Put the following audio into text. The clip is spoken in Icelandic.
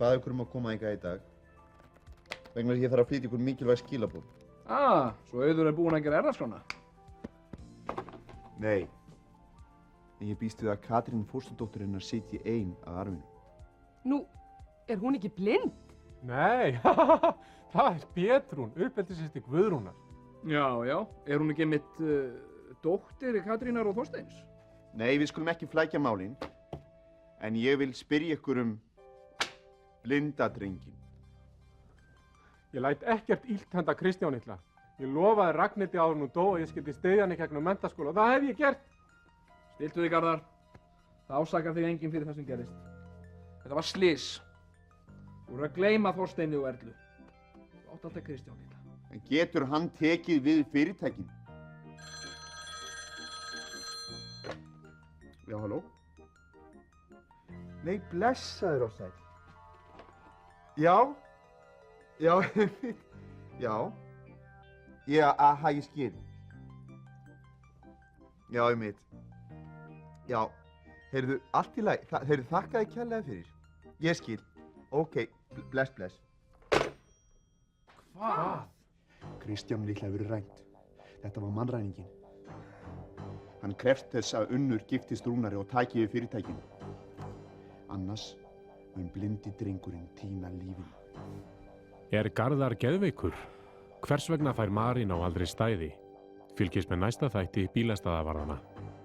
bað ykkur að koma hingað í dag. Vegna þess að ég þarf að flytja ykkur mikilvæg skilaboð. Svo Auður búin að gera erfðaskrána? Nei. En ég býst við að Katrín fósturdóttir hennar sitji ein að arfinu. Nú, hún ekki blind? Nei, það Pétrún, uppeldissystir Guðrúnar. Já, hún ekki einmitt dóttir Katrínar og Þorsteins? Nei, við skulum ekki flækja málin. En ég vil spyrja ykkur blinda drenginn. Ég læt ekkert illt henda Kristján illa. Ég lofaði Ragnhildi áður nú dó að ég skyldi styðja hann í gegnum menntaskóla og það hef ég gert. Stiltu þig, Garðar. Það ásakar þig enginn fyrir það sem gerðist. Þetta var slys. Þú eru að gleyma Þorsteini og Erlu. Þú átt alltaf Kristján illa. En getur hann tekið við fyrirtækinu? Já, halló? Nei, blessaður og sæll. Já, ég skil. Já, einmitt. Já, heyrðu, allt í lagi. Heyrðu, þakka þér kærlega fyrir. Ég skil. Ok, bless. Hvað? Kristján líklega verið rænt. Þetta var mannræningin. Hann krefst þess að Unnur giftist Rúnari og taki við fyrirtækinu. Annars mun blindi drengurinn týna lífinu. Er Garðar geðveikur? Hvers vegna fær Marín á aldrei stæði? Fylgist með næsta þætti bílastæðavarðanna.